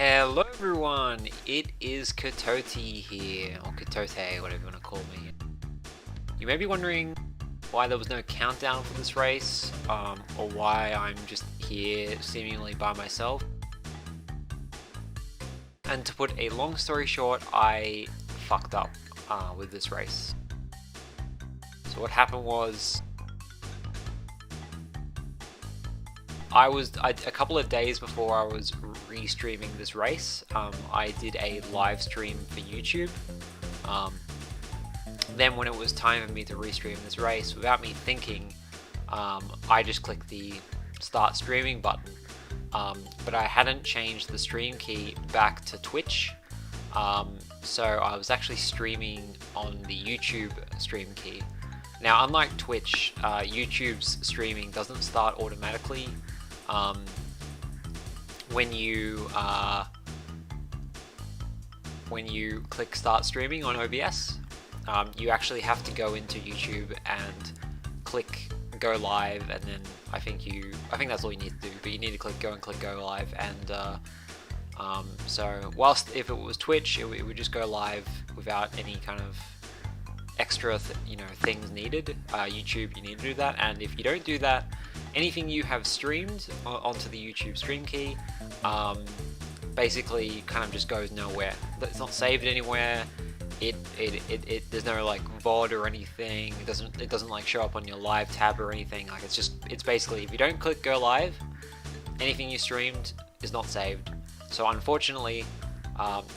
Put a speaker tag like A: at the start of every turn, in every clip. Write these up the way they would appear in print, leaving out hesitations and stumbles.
A: Hello everyone, it is Katote here, or Katote, whatever you want to call me. You may be wondering why there was no countdown for this race, or why I'm just here seemingly by myself. And to put a long story short, I fucked up with this race. So what happened was, a couple of days before I was re-streaming this race, I did a live stream for YouTube. Then when it was time for me to re-stream this race, without me thinking, I just clicked the start streaming button. But I hadn't changed the stream key back to Twitch. So I was actually streaming on the YouTube stream key. Now, unlike Twitch, YouTube's streaming doesn't start automatically. When you click start streaming on OBS, you actually have to go into YouTube and click go live, and then I think that's all you need to do. But you need to click go live, and so whilst if it was Twitch, it would just go live without any kind of extra things needed. YouTube, you need to do that, and if you don't do that, anything you have streamed onto the YouTube stream key basically kind of just goes nowhere. It's not saved anywhere. There's no like VOD or anything. It doesn't like show up on your live tab or anything. Like it's basically, if you don't click go live, anything you streamed is not saved. So unfortunately,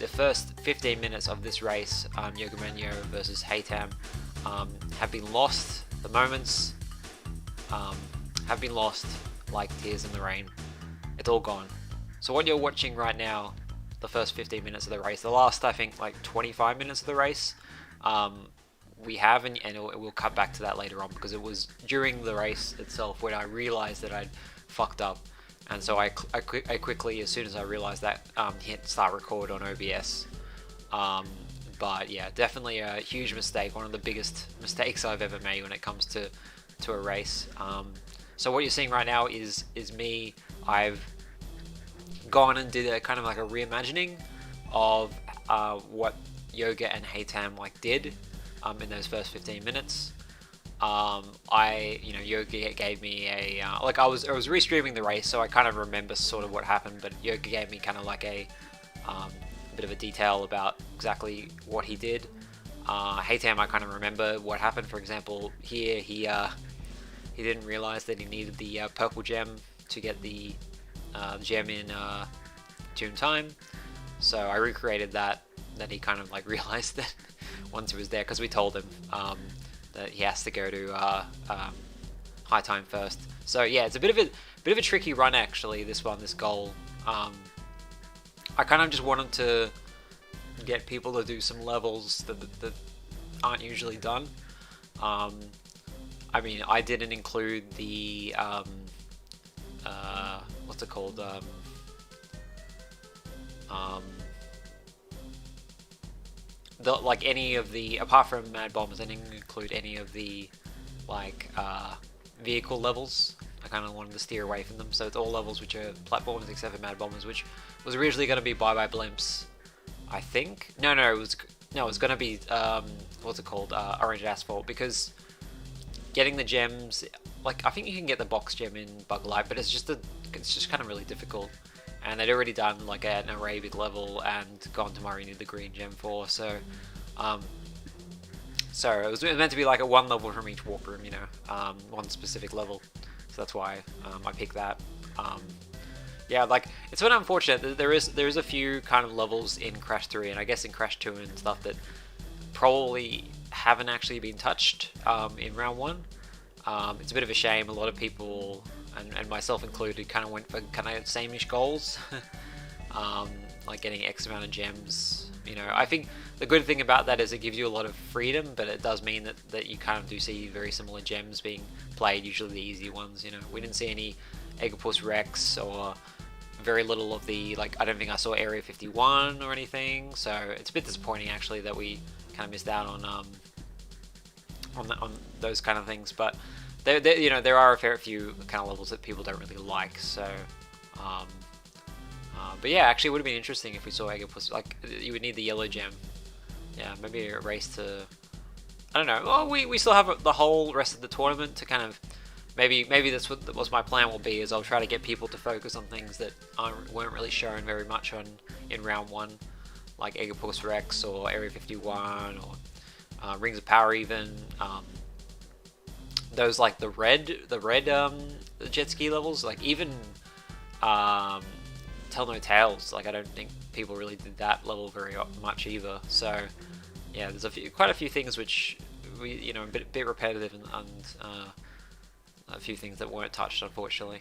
A: the first 15 minutes of this race, Yogamoanyo versus HAYTAM, have been lost. The moments have been lost like tears in the rain. It's all gone. So what you're watching right now, the first 15 minutes of the race, the last I think like 25 minutes of the race, we have, and we'll cut back to that later on, because it was during the race itself when I realized that I'd fucked up. And so I quickly, as soon as I realized that, hit start record on OBS. But yeah, definitely a huge mistake, one of the biggest mistakes I've ever made when it comes to a race. So what you're seeing right now is me. I've gone and did a kind of like a reimagining of what Yoga and HAYTAM did in those first 15 minutes. Yoga gave me a I was re-streaming the race, so I kind of remember sort of what happened, but Yoga gave me kind of like a bit of a detail about exactly what he did. HAYTAM, I kind of remember what happened. For example, here he didn't realize that he needed the purple gem to get the gem in tune time, so I recreated that. Then he kind of realized that once he was there, because we told him that he has to go to high time first. So yeah, it's a bit of a tricky run actually. This goal. I kind of just wanted to get people to do some levels that aren't usually done. I mean, I didn't include the what's it called? Any of the, apart from Mad Bombers, I didn't include any of the vehicle levels. I kind of wanted to steer away from them, so it's all levels which are platforms except for Mad Bombers, which was originally going to be Bye Bye Blimps, I think. No, it was going to be what's it called? Orange Asphalt, because getting the gems, I think you can get the box gem in Bug Light, but it's just kind of really difficult. And they'd already done an Arabic level and gone to where you need the green gem for. So, it was meant to be a one level from each warp room, one specific level. So that's why I picked that. Yeah, it's sort of unfortunate that there is a few kind of levels in Crash 3 and I guess in Crash 2 and stuff that probably haven't actually been touched in round 1. It's a bit of a shame. A lot of people, and myself included, kind of went for kind of same-ish goals, like getting X amount of gems. I think the good thing about that is it gives you a lot of freedom, but it does mean that you kind of do see very similar gems being played, usually the easy ones. We didn't see any Eggopus Rex or very little of the, I don't think I saw Area 51 or anything, so it's a bit disappointing actually that we kind of missed out on those kind of things. But there are a fair few kind of levels that people don't really like, so But yeah, actually, it would have been interesting if we saw Eggapus. Like, you would need the yellow gem. Yeah, maybe a race to. I don't know. Well, we still have the whole rest of the tournament to kind of. Maybe that's what my plan will be. Is I'll try to get people to focus on things that weren't really shown very much on in round 1, like Eggapus Rex or Area 51 or Rings of Power even. Those like the red jet ski levels, like even Tell No Tales. Like I don't think people really did that level very much either. So yeah, there's quite a few things which we a bit repetitive and a few things that weren't touched unfortunately.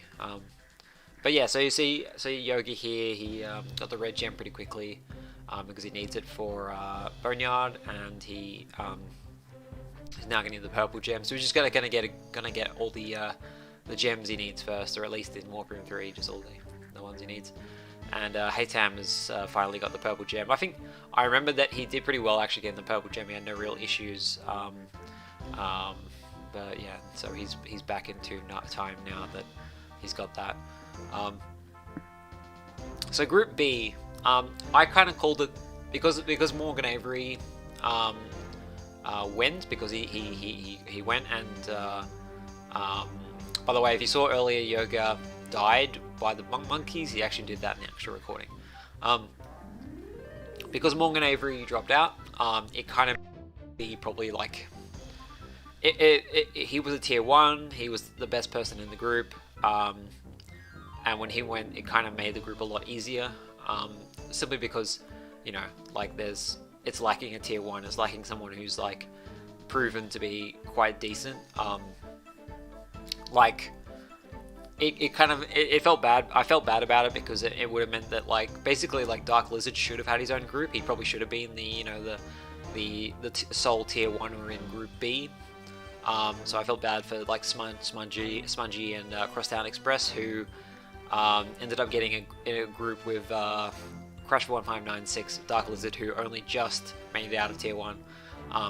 A: But yeah, so you see Yogi here. He got the red gem pretty quickly because he needs it for Boneyard, and he he's now going to need the purple gem. So he's just gonna get all the gems he needs first, or at least in Warp Room 3, just all the ones he needs. And HAYTAM has finally got the purple gem. I remember that he did pretty well actually getting the purple gem. He had no real issues. But yeah, so he's back into time now that he's got that. So Group B, I kind of called it because Morgan Avery went, because he went, and by the way, if you saw earlier, Yoga died by the monkeys. He actually did that in the actual recording. Because Morgan Avery dropped out, it kind of be probably like he was a tier 1. He was the best person in the group, and when he went, it kind of made the group a lot easier. Simply because like it's lacking a tier 1. It's lacking someone who's like proven to be quite decent. Like it felt bad. I felt bad about it because it would have meant that like basically like Dark Lizard should have had his own group. He probably should have been the sole tier 1 or in Group B. So I felt bad for like Smudgy and Crosstown Express, who ended up getting in a group with Crash 1596, Dark Lizard, who only just made it out of tier 1,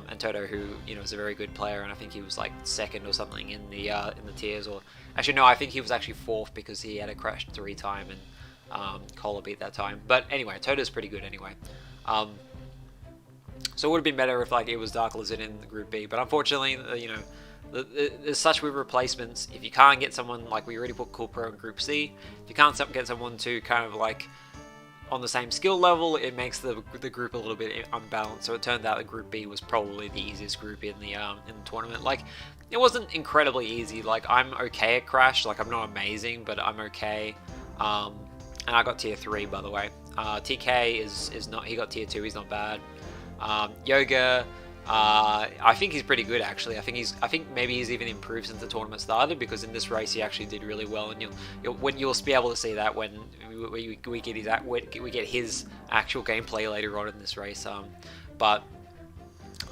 A: and Toto, who is a very good player, and I think he was like 2nd or something in the tiers, or actually no, I think he was actually 4th because he had a Crash 3 time and Cola beat that time. But anyway, Toto's pretty good anyway. So it would have been better if like it was Dark Lizard in the Group B, but unfortunately, there's such with replacements. If you can't get someone, like we already put Cool Pro in Group C, if you can't get someone to kind of like on the same skill level, it makes the group a little bit unbalanced. So it turned out that Group B was probably the easiest group in the tournament. Like it wasn't incredibly easy. Like I'm okay at Crash. Like I'm not amazing, but I'm okay. And I got tier 3 by the way. TK is not. He got tier 2. He's not bad. Yoga, I think he's pretty good actually. I think maybe he's even improved since the tournament started, because in this race he actually did really well, and you'll be able to see that when we get his actual gameplay later on in this race. But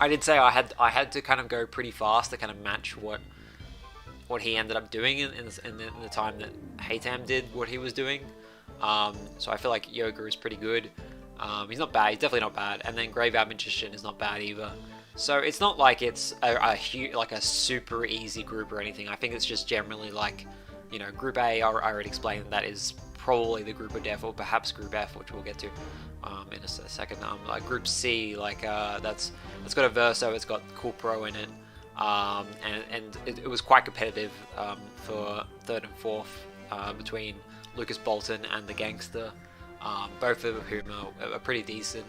A: I did say I had to kind of go pretty fast to kind of match what he ended up doing in the time that HAYTAM did what he was doing. So I feel like Yoga is pretty good. He's not bad. He's definitely not bad. And then Graveyard Magician is not bad either. So it's not like it's a super easy group or anything. I think it's just generally like, Group A. I already explained that is probably the Group of Death, or perhaps Group F, which we'll get to in a second. Like Group C, like it's got a Verso. It's got Cool Pro in it, and it was quite competitive for 3rd and 4th between Lucas Bolton and the Gangster. Both of whom are pretty decent.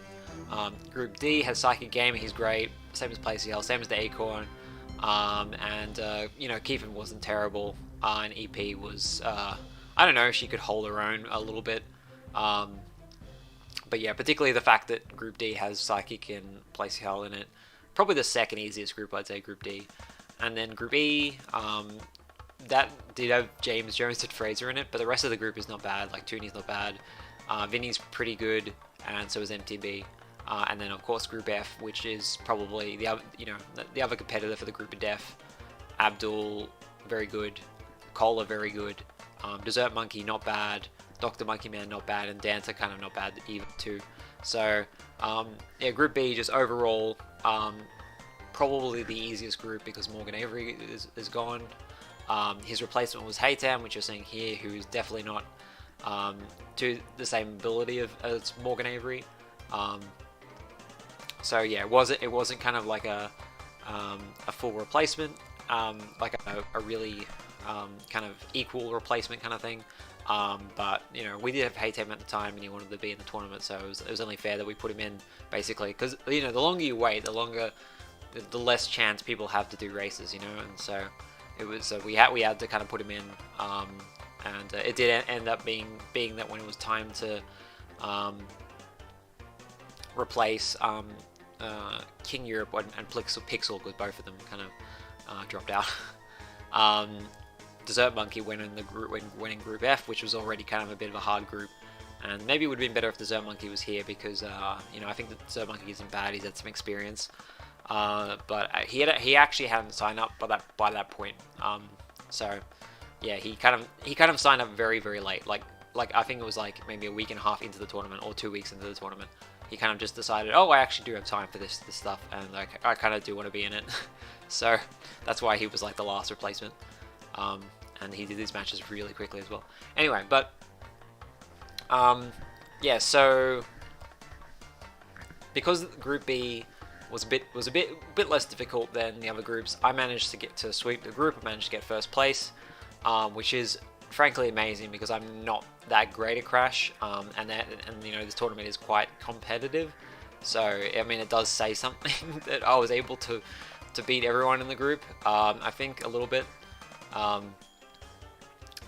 A: Group D has Psychic Gamer, he's great, same as PlayCL, same as the Acorn, and Keefen wasn't terrible, and EP was, I don't know, she could hold her own a little bit, but yeah, particularly the fact that Group D has Psychic and PlayCL in it, probably the 2nd easiest group, I'd say, Group D. And then Group E, that did have James Jones and Fraser in it, but the rest of the group is not bad. Like Tooney's not bad, Vinny's pretty good, and so is MTB. And then of course Group F, which is probably the other competitor for the Group of Death. Abdul, very good. Cola, very good. Desert Monkey, not bad. Dr. Monkey Man, not bad, and Dancer kind of not bad either too. So yeah, Group B just overall probably the easiest group because Morgan Avery is gone. His replacement was HAYTAM, which you're seeing here, who's definitely not to the same ability as Morgan Avery. So yeah, it wasn't kind of like a full replacement, like a really kind of equal replacement kind of thing. But you know, we did have HAYTAM at the time, and he wanted to be in the tournament, so it was only fair that we put him in, basically, because you know, the longer you wait, the less chance people have to do races, you know, and so it was we had to kind of put him in, and it did end up being that when it was time to replace King Europe and Pixel, because both of them kind of dropped out. Desert Monkey went in Group F, which was already kind of a bit of a hard group, and maybe it would have been better if Desert Monkey was here, because you know, I think that Desert Monkey isn't bad. He's had some experience, but he actually hadn't signed up by that point. So yeah, he kind of signed up very, very late. Like I think it was like maybe a week and a half into the tournament, or 2 weeks into the tournament. He kind of just decided, oh, I actually do have time for this stuff, and I kind of do want to be in it. So that's why he was like the last replacement. And he did these matches really quickly as well. Anyway, but yeah, so because Group B was a bit less difficult than the other groups, I managed to sweep the group. I managed to get first place, which is frankly amazing, because I'm not that great at Crash, and you know, this tournament is quite competitive. So I mean, it does say something that I was able to beat everyone in the group. I think a little bit.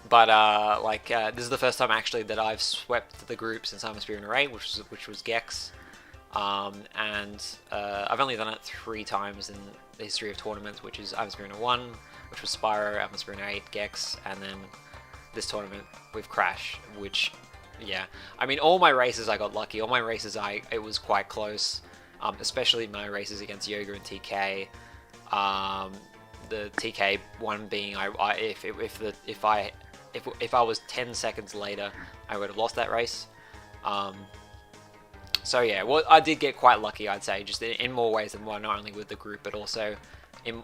A: This is the first time actually that I've swept the group since Sphynxinator 8, which was Gex, and I've only done it 3 times in the history of tournaments, which is Sphynxinator 1, which was Spyro, Sphynxinator 8, Gex, and then this tournament with Crash, which, yeah, I mean, all my races I got lucky. All my races it was quite close, especially my races against Yoga and TK. The TK one being, if I was 10 seconds later, I would have lost that race. So yeah, well, I did get quite lucky, I'd say, just in more ways than one, not only with the group, but also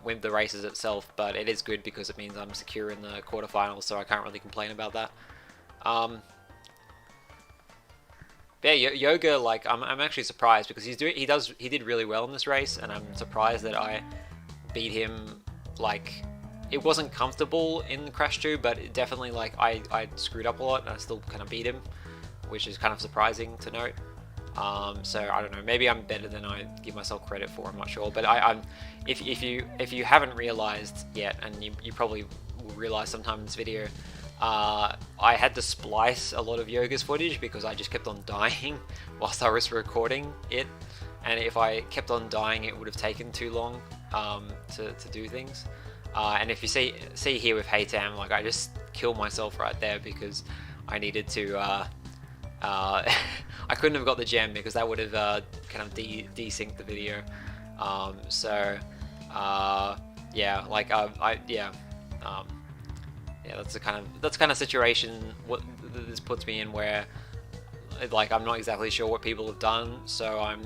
A: with the races itself. But it is good because it means I'm secure in the quarterfinals, so I can't really complain about that. Yeah, Yoga, like, I'm actually surprised, because he did really well in this race, and I'm surprised that I beat him. Like, it wasn't comfortable in Crash 2, but it definitely, like, I screwed up a lot, and I still kind of beat him, which is kind of surprising to note. So I don't know, maybe I'm better than I give myself credit for, I'm not sure. But if you haven't realized yet, and you probably will realize sometime in this video, I had to splice a lot of Yoga's footage, because I just kept on dying whilst I was recording it, and if I kept on dying, it would have taken too long to do things. And if you see here with HAYTAM, like, I just killed myself right there, because I needed to I couldn't have got the gem, because that would have kind of desynced the video. Yeah, like yeah, that's the kind of situation what this puts me in, where, like, I'm not exactly sure what people have done, so I'm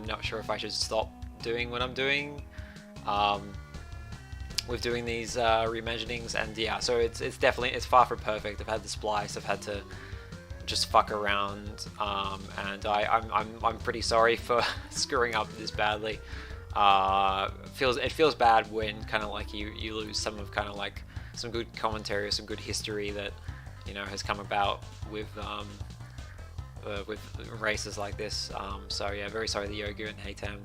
A: not sure if I should stop doing what I'm doing with doing these reimaginings. And yeah, so it's definitely, it's far from perfect. I've had to splice, I've had to just fuck around, and I'm pretty sorry for screwing up this badly. It feels bad when kind of like you lose some of kind of like some good commentary or some good history that, you know, has come about with races like this. So yeah, very sorry to Yoga and HAYTAM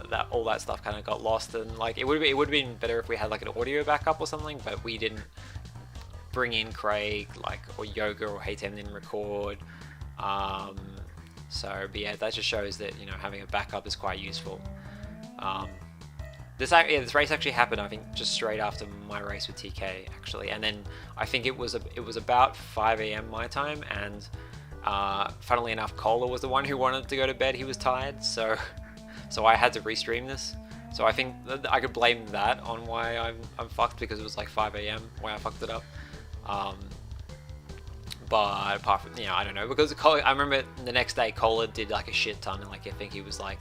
A: that all that stuff kind of got lost. And like, it would have been better if we had like an audio backup or something, but we didn't bring in Craig, like, or Yoga or HAYTAM didn't record. But yeah, that just shows that, you know, having a backup is quite useful. This race actually happened, I think, just straight after my race with TK, actually, and then I think it was about 5 AM my time, and funnily enough, Cola was the one who wanted to go to bed. He was tired, so I had to restream this. So I think I could blame that on why I'm fucked, because it was like 5 AM why I fucked it up. But apart from, you know, I don't know, because I remember the next day Cola did like a shit ton, and like, I think he was like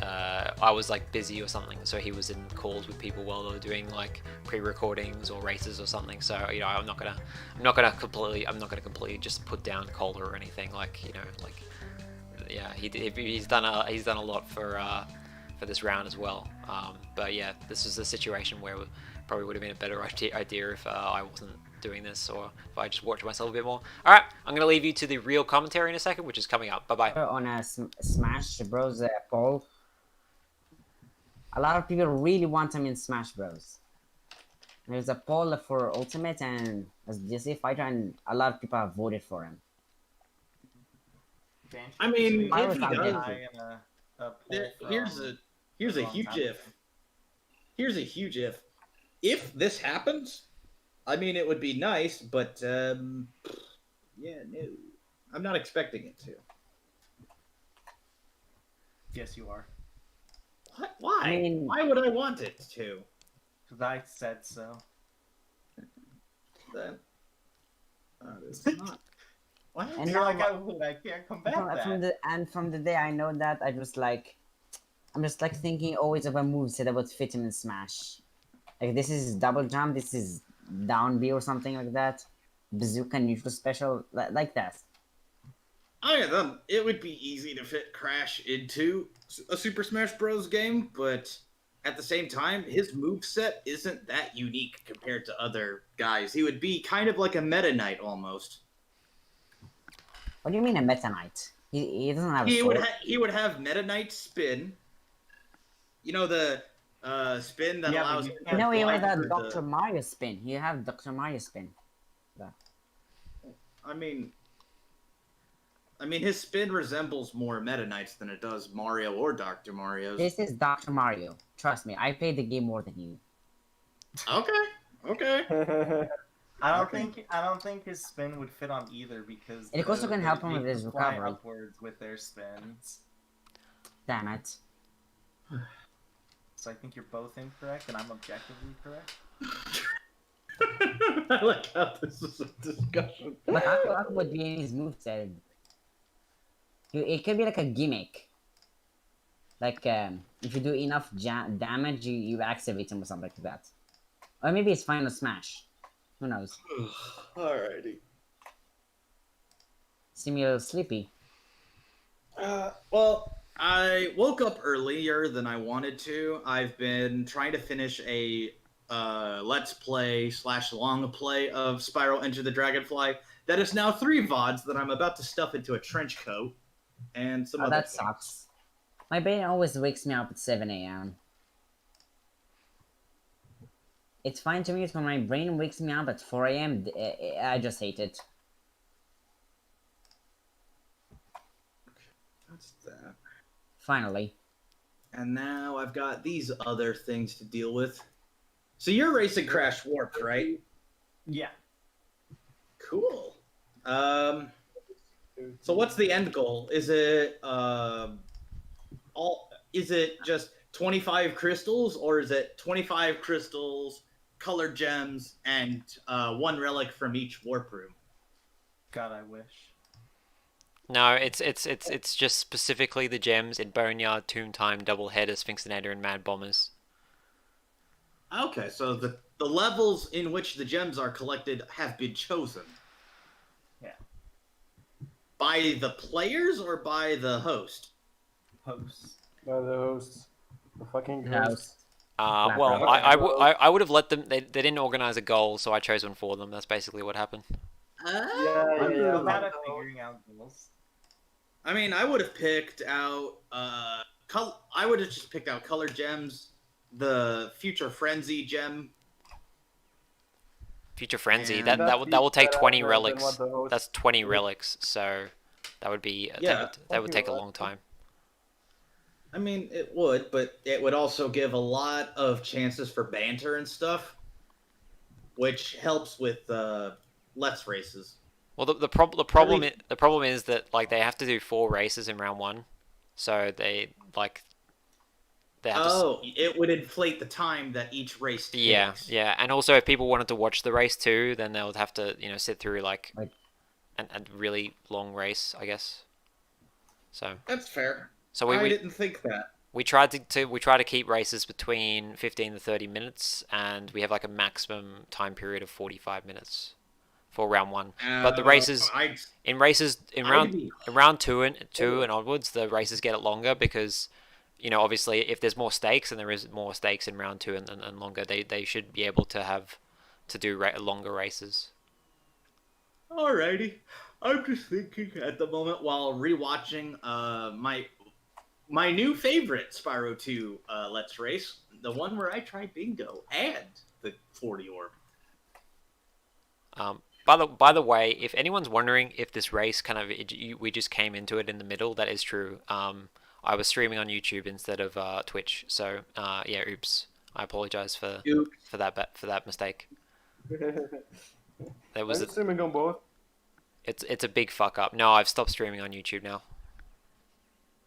A: I was like busy or something, so he was in calls with people while they were doing like pre-recordings or races or something. So I'm not gonna completely just put down Calder or anything. Like yeah, he's done a lot for this round as well. But yeah, this is a situation where it probably would have been a better idea if I wasn't doing this, or if I just watched myself a bit more. All right, I'm gonna leave you to the real commentary in a second, which is coming up. Bye bye.
B: On a Smash Bros. Poll, a lot of people really want him in Smash Bros. There's a poll for Ultimate and as DC fighter, and a lot of people have voted for him.
C: I mean, if he
B: does,
C: here's a huge if. Here's a huge if. If this happens, I mean, it would be nice, but yeah, no, I'm not expecting it to.
D: Yes, you are.
C: What? Why?
B: I mean,
C: why would I want it to?
D: Because I said so.
C: That is not. What?
B: And
D: You're
B: now,
D: like, I can't combat that.
B: from the day I know that, I'm just like thinking always of a moveset that would fit him in Smash. Like this is double jump, this is down B or something like that. Bazooka neutral special, like that.
C: Oh yeah, then it would be easy to fit Crash into a Super Smash Bros. Game, but at the same time, his moveset isn't that unique compared to other guys. He would be kind of like a Meta Knight almost.
B: What do you mean a Meta Knight? He doesn't have a
C: He
B: sword.
C: he would have Meta Knight spin. You know the spin that allows.
B: No, he would have Dr. Mario spin. You have Dr. Mario spin. Yeah.
C: I mean, his spin resembles more Meta Knights than it does Mario or Dr. Mario's.
B: This is Dr. Mario. Trust me, I played the game more than you.
C: Okay.
D: I don't think his spin would fit on either because
B: It also can help him with his
D: fly
B: recovery.
D: upwards with their spins.
B: Damn it.
D: So I think you're both incorrect, and I'm objectively correct.
C: I like how this is a discussion.
B: But Aku would be in his moveset. It could be like a gimmick. Like, if you do enough damage, you activate him or something like that. Or maybe it's Final Smash. Who knows?
C: Alrighty.
B: Seem a little sleepy.
C: Well, I woke up earlier than I wanted to. I've been trying to finish a Let's Play / long play of Spiral Enter the Dragonfly. That is now 3 VODs that I'm about to stuff into a trench coat. And some other
B: that
C: things.
B: sucks. My brain always wakes me up at 7 a.m. It's fine to me when my brain wakes me up at 4 a.m. I just hate it.
C: That's that.
B: Finally.
C: And now I've got these other things to deal with. So you're racing Crash Warped, right?
D: Yeah.
C: Cool. So what's the end goal? Is it is it just 25 crystals, or is it 25 crystals, colored gems, and 1 relic from each warp room?
D: God, I wish.
A: No, it's just specifically the gems in Boneyard, Tomb Time, Doubleheader, Sphynxinator, and Mad Bombers.
C: Okay, so the levels in which the gems are collected have been chosen.
D: Yeah.
C: By the players or by the host?
D: Hosts.
E: By the hosts. The fucking
B: No.
E: hosts.
A: Well, I would have let them. They didn't organize a goal, so I chose one for them. That's basically what happened.
D: I'm bad at figuring out goals.
C: I mean, I would have picked out I would have just picked out colored gems, the Future Frenzy gem.
A: Future Frenzy.
C: And
A: That will take 20
E: than
A: relics.
E: what the host-
A: That's 20 relics. So that would be that would take a long time.
C: I mean, it would, but it would also give a lot of chances for banter and stuff, which helps with less races.
A: Well, the problem is that like they have to do 4 races in round 1, so they have to.
C: It would inflate the time that each race takes.
A: Yeah, and also if people wanted to watch the race too, then they would have to sit through like a really long race, I guess. So
C: That's fair.
A: so
C: I didn't think that.
A: We try to keep races between 15 to 30 minutes, and we have like a maximum time period of 45 minutes for round 1. But the races in round two and onwards, the races get longer because, you know, obviously if there's more stakes, and there is more stakes in round 2 and longer, they should be able to do longer races.
C: Alrighty. I'm just thinking at the moment while rewatching my new favorite Spyro 2 Let's Race, the one where I tried bingo and the 40 orb.
A: By the way, if anyone's wondering if this race we just came into it in the middle, that is true. I was streaming on YouTube instead of Twitch, so yeah, oops. I apologize for that mistake. There was
E: streaming on both.
A: It's a big fuck up. No, I've stopped streaming on YouTube now.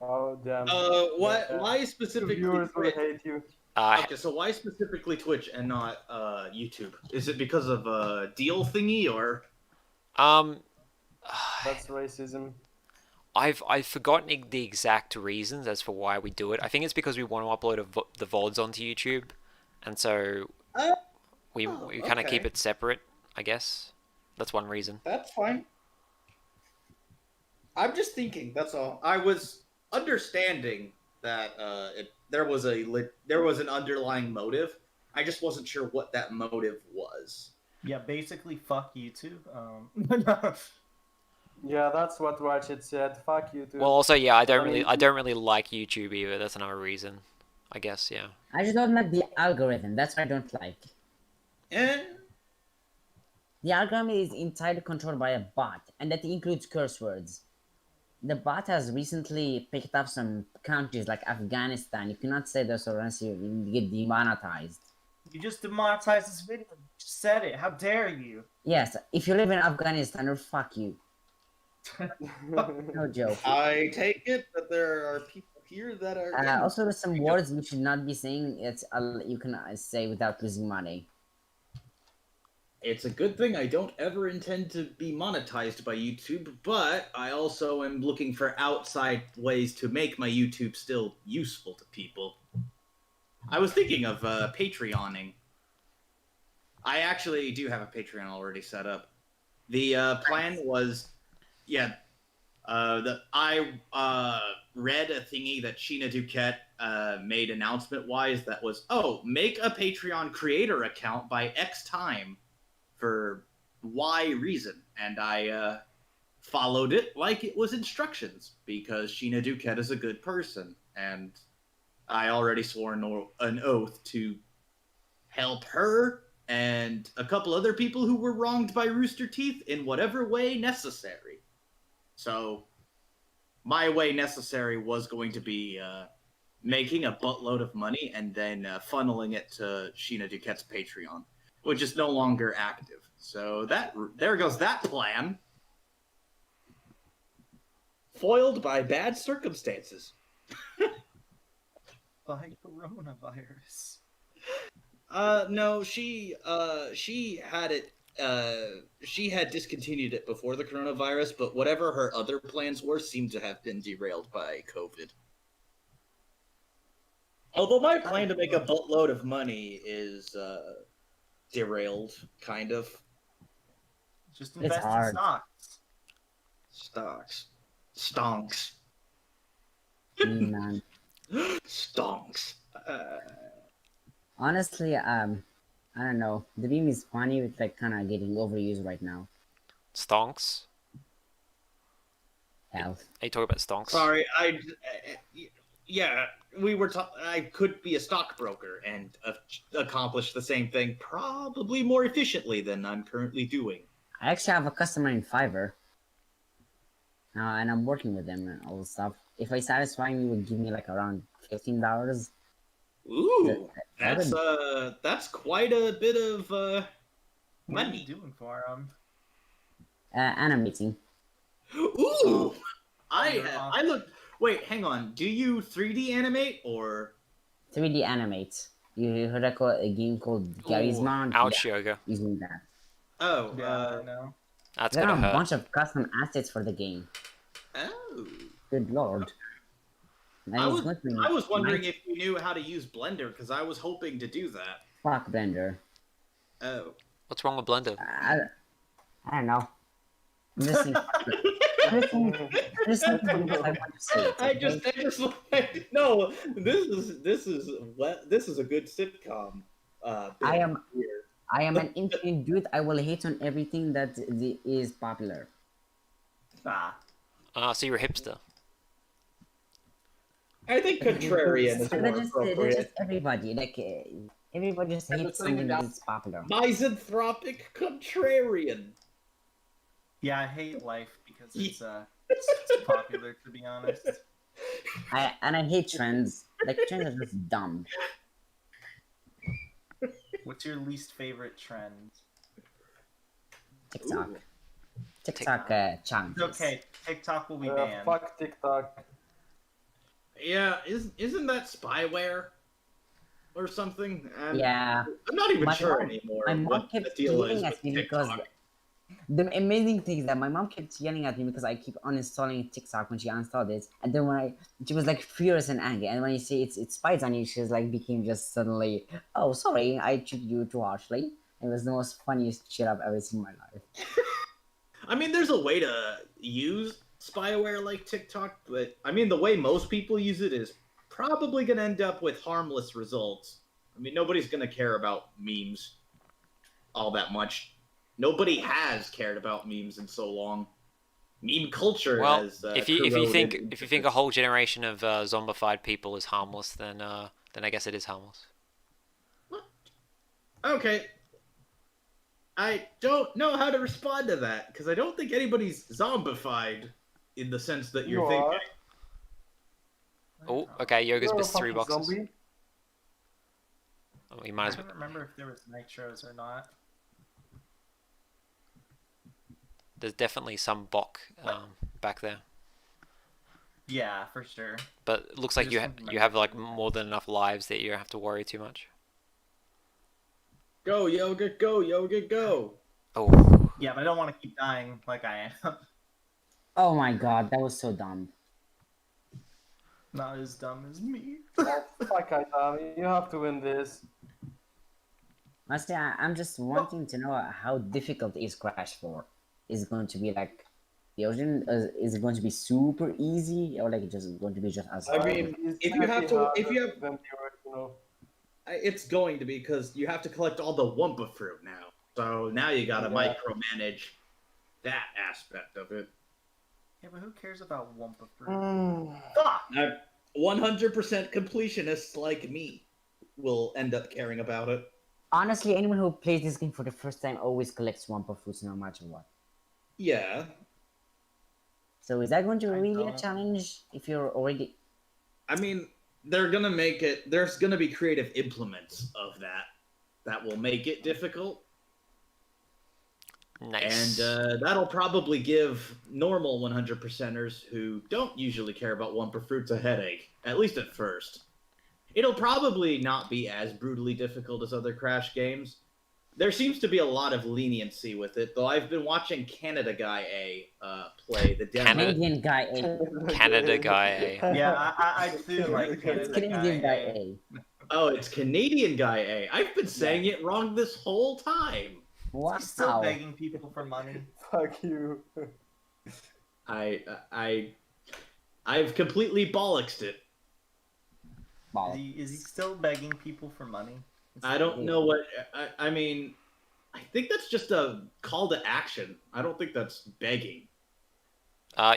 E: Oh damn.
C: Why specifically?
E: Viewers will hate you.
C: Okay, so why specifically Twitch and not YouTube? Is it because of a deal thingy or?
E: That's racism.
A: I've forgotten the exact reasons as for why we do it. I think it's because we want to upload the VODs onto YouTube, and so we kind of keep it separate. I guess that's one reason.
C: That's fine. I'm just thinking. That's all. I was understanding that there was an underlying motive. I just wasn't sure what that motive was.
D: Yeah, basically, fuck YouTube.
E: Yeah, that's what Ratchet said. Fuck YouTube.
A: Well, also, yeah, I don't really like YouTube either. That's another reason, I guess. Yeah.
B: I just don't like the algorithm. That's what I don't like. The algorithm is entirely controlled by a bot, and that includes curse words. The bot has recently picked up some countries like Afghanistan. You cannot say those or else you get demonetized.
D: You just demonetized this video. You just said it. How dare you?
B: Yes, if you live in Afghanistan, or fuck you. No joke.
C: I take it that there are people here that are.
B: Also, there's some words you should not be saying. You can say without losing money.
C: It's a good thing I don't ever intend to be monetized by YouTube, but I also am looking for outside ways to make my YouTube still useful to people. I was thinking of Patreoning. I actually do have a Patreon already set up. The plan was, I read a thingy that Sheena Duquette made announcement-wise that was, make a Patreon creator account by X time for Y reason. And I followed it like it was instructions, because Sheena Duquette is a good person, and I already swore an oath to help her and a couple other people who were wronged by Rooster Teeth in whatever way necessary. So, my way necessary was going to be making a buttload of money and then funneling it to Sheena Duquette's Patreon, which is no longer active. So there goes that plan. Foiled by bad circumstances.
D: By coronavirus.
C: No, she had it. She had discontinued it before the coronavirus, but whatever her other plans were seemed to have been derailed by COVID. Although my plan to make a buttload of money is derailed, kind of.
D: Just invest in stocks.
C: Stocks. Stonks.
B: Man.
C: Stonks.
B: Honestly, I don't know. The meme is funny. It's like kind of getting overused right now.
A: Stonks?
B: Hell.
A: Are you talking about stonks?
C: Sorry, yeah, we were I could be a stockbroker and accomplish the same thing probably more efficiently than I'm currently doing.
B: I actually have a customer in Fiverr. And I'm working with them and all this stuff. If I satisfy him, he would give me like around $15.
C: Ooh, that's quite a bit of
D: What
C: money.
D: are you doing for him?
B: Animating.
C: Ooh, I look. Wait, hang on. Do you 3D animate or
B: 3D animate? You heard a game called Garisman?
A: Ouch,
B: Yeah,
A: Yoga.
B: using that.
C: Oh,
D: Yeah, I know.
A: That's
B: There
A: gonna
B: are a
A: hurt.
B: bunch of custom assets for the game.
C: Oh.
B: Good lord. And
C: I
B: it's
C: was
B: going to be
C: I was wondering
B: nice.
C: if you knew how to use Blender because I was hoping to do that.
B: Fuck Blender.
C: Oh.
A: What's wrong with Blender?
B: I don't know. I'm just saying. I'm just saying because I want to say it.
C: I
B: Okay?
C: just like no. This is a good sitcom.
B: I am an infinite dude. I will hate on everything that is popular.
D: Ah.
A: So you're a hipster.
C: I think contrarian is
B: And
C: more
B: that's
C: appropriate.
B: just everybody. Like everybody just hates something that is popular.
C: Misanthropic contrarian.
D: Yeah, I hate life because it's popular, to be honest.
B: I hate trends. Like trends are just dumb.
D: What's your least favorite trend?
B: TikTok.
C: Ooh.
B: TikTok challenges.
D: It's okay, TikTok will be banned.
E: Fuck TikTok.
C: Yeah, isn't that spyware or something?
B: Yeah.
C: I'm not even
B: My
C: sure
B: mom-
C: anymore
B: my mom
C: what the
B: kept
C: deal is
B: yelling
C: with
B: at me because
C: TikTok.
B: the amazing thing is that my mom kept yelling at me because I keep uninstalling TikTok when she uninstalled it, and then she was like furious and angry, and when you say it spies on you, she's like became just suddenly, oh sorry, I treated you too harshly. It was the most funniest shit I've ever seen in my life.
C: I mean, there's a way to use spyware like TikTok, but I mean, the way most people use it is probably going to end up with harmless results. I mean, nobody's going to care about memes all that much. Nobody has cared about memes in so long. Meme culture
A: Well,
C: has.
A: if you
C: corroded
A: think a whole generation of zombified people is harmless, then I guess it is harmless.
C: Okay. I don't know how to respond to that because I don't think anybody's zombified in the sense that you're
E: You
C: thinking.
E: are.
A: Oh, okay. Yoga's
E: You're a
A: missed 3
E: fucking
A: boxes.
E: zombie.
A: Oh, you might
D: I
A: as well.
D: don't remember if there was nitros or not.
A: There's definitely some bok back there,
D: Yeah, for sure.
A: but it looks
D: I
A: like
D: just don't
A: you have
D: remember.
A: like more than enough lives that you don't have to worry too much.
C: Go, Yoga, go, Yoga, go.
A: Oh,
D: Yeah, but I don't want to keep dying like I am.
B: Oh my god, that was so dumb.
D: Not as dumb as me.
E: Oh, fuck HAYTAM, you have to win this.
B: Honestly, I'm just wanting to know how difficult is Crash 4. Is it going to be like the Ocean? Is it going to be super easy, or like just going to be just as
C: I
B: hard?
C: mean,
E: It's
C: if you
E: gonna
C: have
E: be
C: to-
E: harder
C: if you have-
E: than the original.
C: It's going to be because you have to collect all the Wumpa fruit now. So now you gotta
E: Yeah.
C: micromanage that aspect of it.
D: Yeah, but who cares about Wumpa fruit?
E: Mm.
D: Fuck!
C: 100% completionists like me will end up caring about it.
B: Honestly, anyone who plays this game for the first time always collects Wumpa fruits no matter what.
C: Yeah.
B: So is that going to be
D: I
B: really a
D: don't.
B: challenge if you're already?
C: I mean, they're gonna make it. There's gonna be creative implements of that will make it difficult,
A: nice.
C: and that'll probably give normal 100%ers who don't usually care about Wumpa fruits a headache, at least at first. It'll probably not be as brutally difficult as other Crash games. There seems to be a lot of leniency with it, though I've been watching Canada Guy A play the demo.
A: Canada-
B: Canadian guy A.
A: Canada guy, eh?
D: Yeah, I do like Canada
B: Canadian guy
D: guy.
B: A.
C: Oh, it's Canadian Guy A. I've been saying it wrong this whole time.
B: Wow.
D: He's still begging people for money.
E: Fuck you.
C: I've completely bollocksed it.
B: Ball.
D: Is he still begging people for money?
C: I don't know what. I mean, I think that's just a call to action. I don't think that's begging.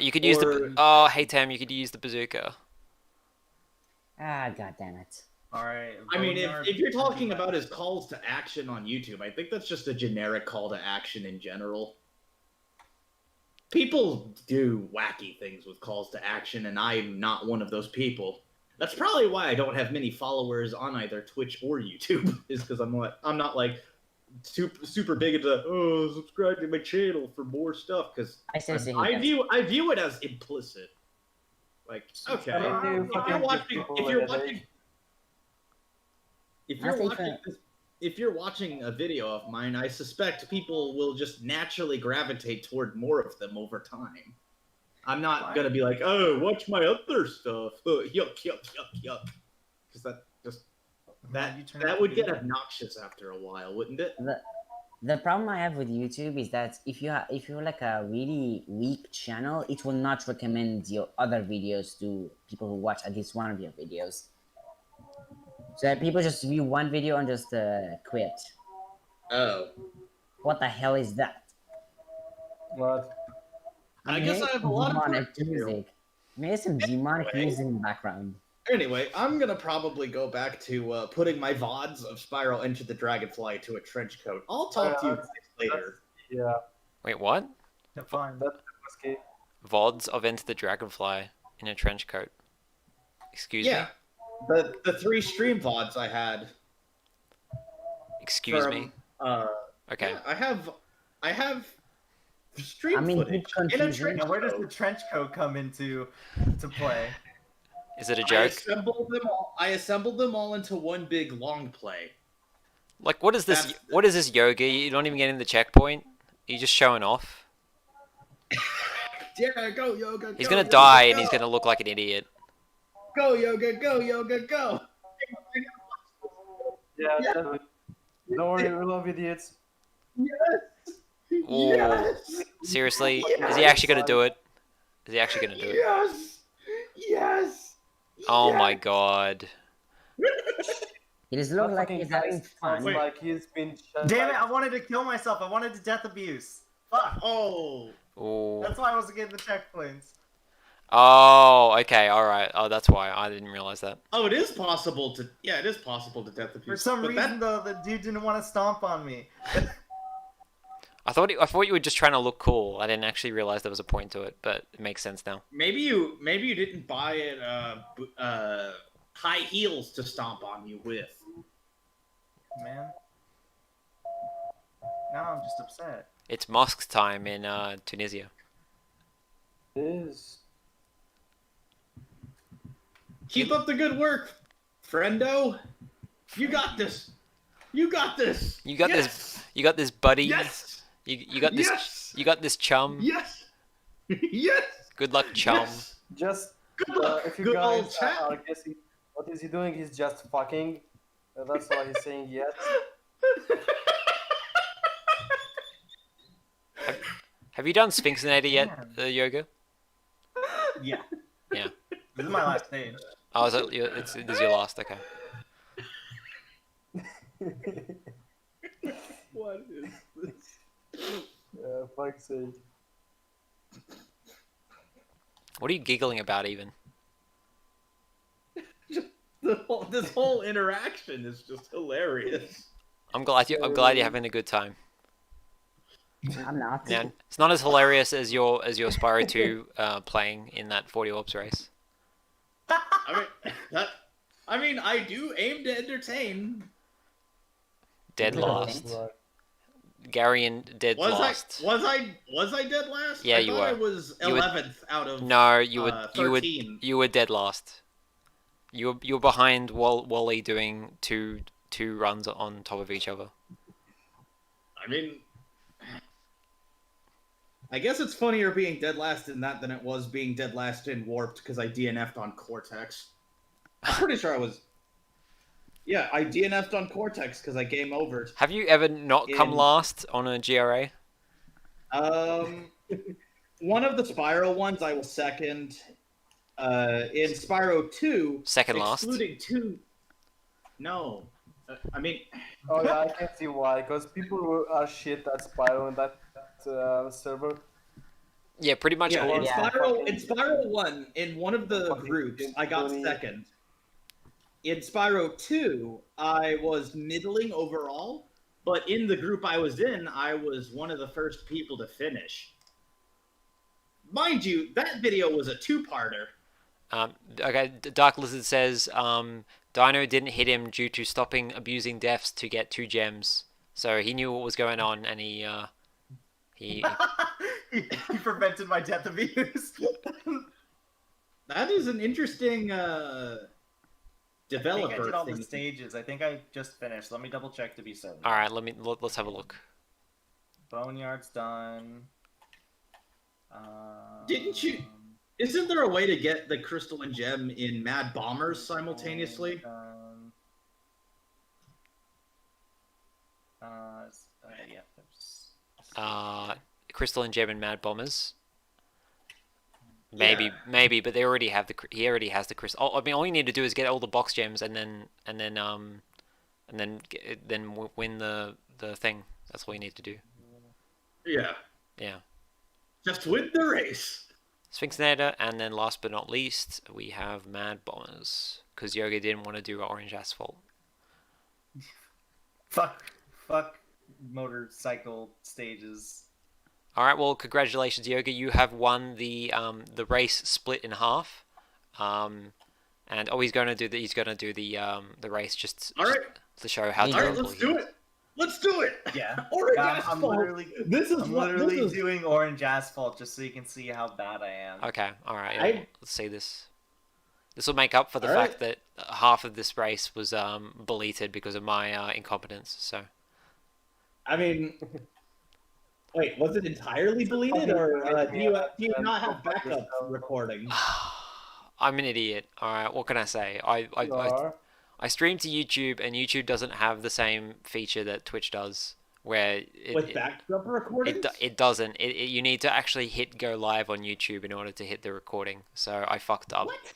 A: You could use
C: Or-
A: the. Oh, hey Tam, you could use the bazooka.
B: Ah, god damn it.
D: Alright.
C: I mean, if you're talking about his calls to action on YouTube, I think that's just a generic call to action in general. People do wacky things with calls to action, and I'm not one of those people. That's probably why I don't have many followers on either Twitch or YouTube, is because I'm not like super big into subscribe to my channel for more stuff, because
B: I seriously hate
C: I
B: that.
C: view it as implicit. Like, okay,
E: I don't do
C: if
E: fucking
C: you're watching,
E: people
C: if you're
E: like that.
C: watching, if you're
B: Honestly,
C: watching this, if you're watching a video of mine, I suspect people will just naturally gravitate toward more of them over time. I'm not
D: Why?
C: gonna be like, oh, watch my other stuff. Oh, yuck, yuck, yuck, yuck. Because that would get obnoxious after a while, wouldn't it?
B: The problem I have with YouTube is that if you're like a really weak channel, it will not recommend your other videos to people who watch at least one of your videos. So people just view one video and just quit.
C: Oh.
B: What the hell is that?
E: What?
C: I guess I have a lot of
B: demonic
C: work to do.
B: music. Maybe some demonic
C: Anyway.
B: music in the background.
C: Anyway, I'm gonna probably go back to putting my VODs of Spiral Into the Dragonfly to a trench coat. I'll talk to you guys later.
E: Yeah,
A: Wait, what?
D: Fine.
E: that's risky.
A: VODs of Enter the Dragonfly in a trench coat. Excuse
C: Yeah,
A: me?
C: the 3 stream VODs I had.
A: Excuse
C: from,
A: me? Okay.
C: Yeah, I have stream
B: I mean,
C: footage
B: good
C: in a
B: confusion.
C: trench
D: Now, where does the
C: coat.
D: trench coat come into play?
A: Is it a
C: I
A: joke?
C: assembled them all into one big long play.
A: Like, what is this?
C: That's-
A: What is this yoga? You're not even getting the checkpoint. You're just showing off.
C: Yeah, go yoga.
A: He's
C: go,
A: gonna
C: yoga,
A: die, and
C: go.
A: he's gonna look like an idiot.
C: Go yoga, go yoga, go.
E: Yeah,
C: Yeah.
E: don't worry, we love idiots.
C: Yes.
A: Ooh.
C: Yes.
A: Seriously,
C: Yes.
A: is he actually gonna do it? Is he actually gonna do it?
C: Yes. Yes.
A: Oh my
C: Yes.
A: god.
B: He just looks
E: That
B: like
E: fucking
B: he's having
E: guy
B: fun.
E: sounds like he's been shot
D: Damn
E: by-
D: it! I wanted to kill myself. I wanted to death abuse. Fuck.
C: Oh.
A: Ooh.
D: That's why I wasn't getting the checkpoints.
A: Oh, okay, alright. Oh, that's why. I didn't realize that.
C: Oh, it is possible to. Yeah, it is possible to death abuse.
D: For some
C: but
D: reason, though, the dude didn't want to stomp on me.
A: I thought you were just trying to look cool. I didn't actually realize there was a point to it, but it makes sense now.
C: maybe you didn't buy it high heels to stomp on you with.
D: Man. Now I'm just upset.
A: It's mosque time in Tunisia.
E: It is.
C: Keep up the good work, friendo. You got this. You got this.
A: You got
C: Yes.
A: this. You got this, buddy.
C: Yes.
A: You got this.
C: Yes.
A: You got this, chum.
C: Yes. Yes.
A: Good luck, chum.
C: Yes.
E: Just
C: Good luck.
E: if you
C: Good old
E: guys
C: chap.
E: are guessing, what is he doing? He's just fucking. That's why he's saying yes.
A: Have you done Sphynxinator yet,
D: Man.
A: the yoga?
D: Yeah.
A: Yeah.
D: This is my last stage.
A: Oh, is it, this is your last, okay.
C: What is this?
E: Yeah, fuck's sake.
A: What are you giggling about, even?
C: This whole interaction is just hilarious.
A: I'm glad you're having a good time.
B: I'm not.
A: Yeah, it's not as hilarious as your Spyro 2 playing in that 40 orbs race.
C: I mean, I do aim to entertain.
A: Dead
B: Yeah.
A: last.
E: Right.
A: Gary and dead last.
C: Was I dead last?
A: Yeah,
C: I
A: you
C: thought
A: were.
C: I was
A: You were-
C: 11th out of.
A: No, you were
C: 13.
A: you were dead last. You were behind Wally doing two runs on top of each other.
C: I mean, I guess it's funnier being dead last in that than it was being dead last in Warped because I DNF'd on Cortex. I'm pretty sure I was. Yeah, I DNF'd on Cortex because I game overed.
A: Have you ever not come
C: In-
A: last on a GRA?
C: One of the Spyro ones I was second. In Spyro 2,
A: Second last.
C: excluding 2. No, I mean,
E: Oh yeah, I can see why. Because people are shit at Spyro in that server.
A: Yeah, pretty much.
C: yeah, in
B: yeah.
C: Spyro 1, in one of the
E: Fucking
C: groups, I got
E: funny.
C: second. In Spyro 2, I was middling overall, but in the group I was in, I was one of the first people to finish. Mind you, that video was a two-parter.
A: Okay, Dark Lizard says Dino didn't hit him due to stopping abusing deaths to get 2 gems. So he knew what was going on, and he
D: he prevented my death abuse.
C: That is an interesting
D: I think I
C: developer
D: did all
C: thing.
D: the stages. I think I just finished. Let me double check to be certain.
A: All right, let's have a look.
D: Boneyard's done.
C: Didn't you- Isn't there a way to get the crystal and gem in Mad Bombers simultaneously?
D: Yeah.
A: Crystal and Gem and Mad Bombers. Maybe, but they already have he already has the crystal. I mean, all you need to do is get all the box gems and then win the thing. That's all you need to do.
C: Yeah.
A: Yeah.
C: Just win the race.
A: Sphynxinator, and then last but not least, we have Mad Bombers because Yoga didn't want to do Orange Asphalt.
D: Fuck motorcycle stages.
A: All right, well, congratulations, Yoga. You have won the race split in half. And he's going to do the race just to show how terrible he is.
C: Let's do it.
D: Yeah.
C: Orange
D: I'm
C: Asphalt.
D: literally doing Orange Asphalt just so you can see how bad I am.
A: Okay, all right. Yeah, let's see this. This will make up for the fact that half of this race was deleted because of my incompetence. So.
F: I mean, wait, was it entirely deleted, or do you not have backup recording?
A: I'm an idiot. All right, what can I say? I stream to YouTube, and YouTube doesn't have the same feature that Twitch does, where
F: with backup recordings.
A: It doesn't. You need to actually hit go live on YouTube in order to hit the recording. So I fucked up.
F: What?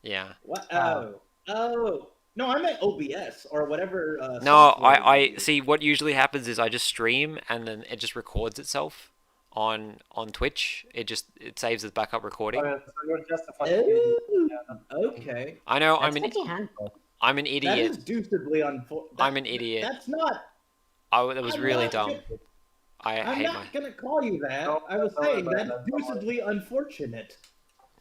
A: Yeah.
F: What? Oh. No, I meant OBS or whatever.
A: No, I see. What usually happens is I just stream and then it just records itself on Twitch. It saves as backup recording.
E: So you're just a fucking
F: okay.
A: I know.
B: Handbook.
A: I'm an
F: That
A: idiot.
F: is deucedly unfortunate.
A: I'm an idiot.
F: That's not.
A: That was really dumb.
F: I'm not gonna call you that. I was saying that's deucedly unfortunate.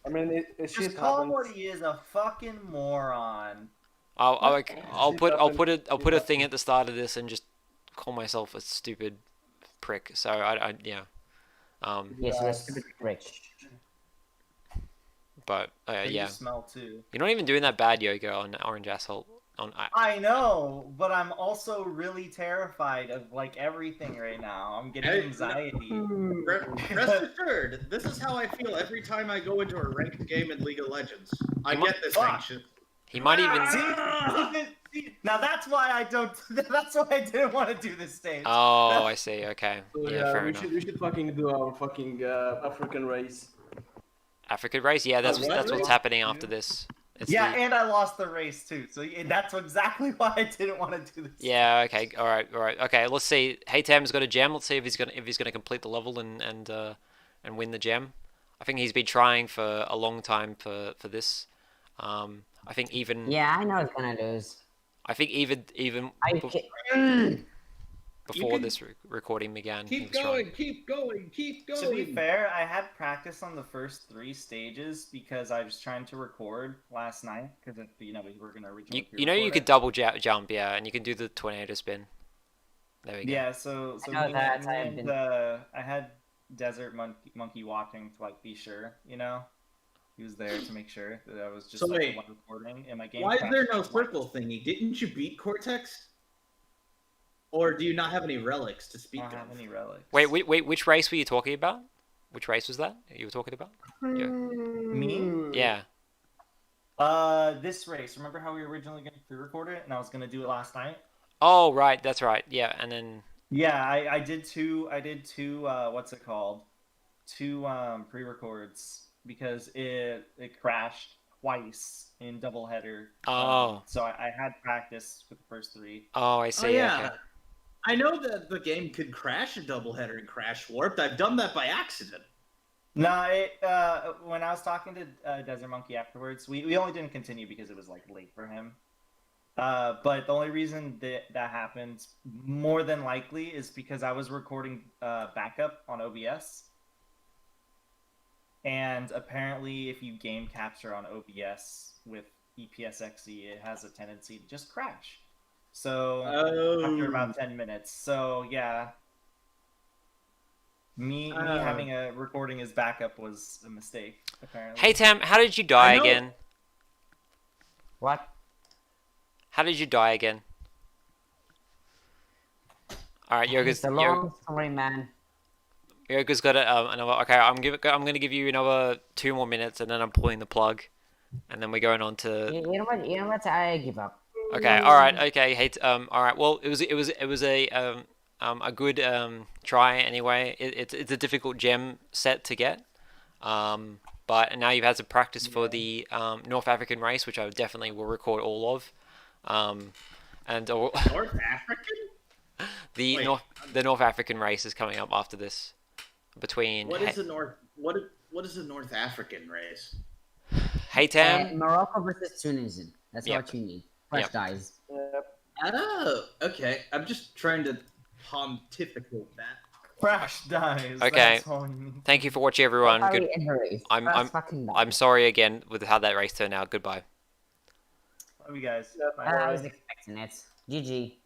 E: I mean,
D: Just call him what he is, a fucking moron.
A: I'll put a thing at the start of this and just call myself a stupid prick. So yeah.
B: Yes, you're a stupid prick.
A: But yeah.
D: You smell too.
A: You're not even doing that bad, Yoga, on Orange Asphalt.
D: I know, but I'm also really terrified of like everything right now. I'm getting anxiety.
C: Rest assured, this is how I feel every time I go into a ranked game in League of Legends. I get this anxious.
A: He might even.
D: Now that's why I don't. That's why I didn't want to do this stage.
A: Oh, I see. Okay.
E: So,
A: Yeah, fair
E: we
A: enough.
E: should fucking do our fucking African race.
A: African race? Yeah, that's what's
C: race?
A: happening after this.
D: And I lost the race too. So that's exactly why I didn't want to do this.
A: Yeah. Okay. All right. Okay. Let's see. HAYTAM's got a gem. Let's see if he's gonna complete the level and win the gem. I think he's been trying for a long time for this. I think even.
B: Yeah, I know he's gonna lose.
A: I think even before this recording began.
C: Keep going.
D: To be fair, I had practice on the first 3 stages because I was trying to record last night because we were gonna originally.
A: You could double jump, yeah, and you can do the tornado spin. There we go.
D: Yeah, so
B: I know that
D: I had Desert Monkey watching to like be sure, he was there to make sure that I was just
C: So wait,
D: one recording in my game.
C: Why is there no circle thingy? Didn't you beat Cortex? Or do you not have any relics to speak
D: I
C: of?
D: don't have any relics.
A: Wait, which race were you talking about? Which race was that you were talking about? Yeah.
D: Me?
A: Yeah.
D: This race. Remember how we were originally going to pre-record it, and I was going to do it last night?
A: Oh, right. That's right. Yeah, and then.
D: Yeah, I did two. What's it called? 2 pre-records because it crashed twice in doubleheader.
A: Oh.
D: So I had practice with the first 3.
A: Oh, I see.
C: Oh, yeah.
A: Okay.
C: I know that the game could crash a doubleheader and crash warped. I've done that by accident.
D: No, when I was talking to Desert Monkey afterwards, we only didn't continue because it was like late for him. But the only reason that happened more than likely is because I was recording backup on OBS. And apparently if you game capture on OBS with EPSXE, it has a tendency to just crash. So after about 10 minutes. So yeah. Me having a recording as backup was a mistake, apparently.
A: Hey Tam, how did you die again?
B: What?
A: How did you die again? Alright, Yoga's...
B: It's a long story, man.
A: Yoga's got another. Okay, I'm gonna give you another 2 more minutes, and then I'm pulling the plug, and then we're going on to.
B: You know what? You know what? I give up.
A: Okay, all right, okay, all right. Well, it was a good try anyway. It's a difficult gem set to get, but now you've had some practice for the North African race, which I definitely will record all of, and
C: North African?
A: the
C: Wait.
A: North African race is coming up after this, between
C: What is the North African race?
A: HAYTAM.
B: Morocco versus Tunisia. That's
A: Yep.
B: what you need. Fresh
A: Yep.
B: guys.
E: Yep.
C: Oh, okay. I'm just trying to pontificate that.
D: Crash dies.
A: Okay.
D: That's all you need.
A: Thank you for watching, everyone.
B: Sorry,
A: Good.
B: in the race.
A: I'm
B: fucking
A: I'm sorry again with how that race turned out. Goodbye.
D: Love you guys.
E: Yep.
D: Bye.
B: I was expecting it. GG.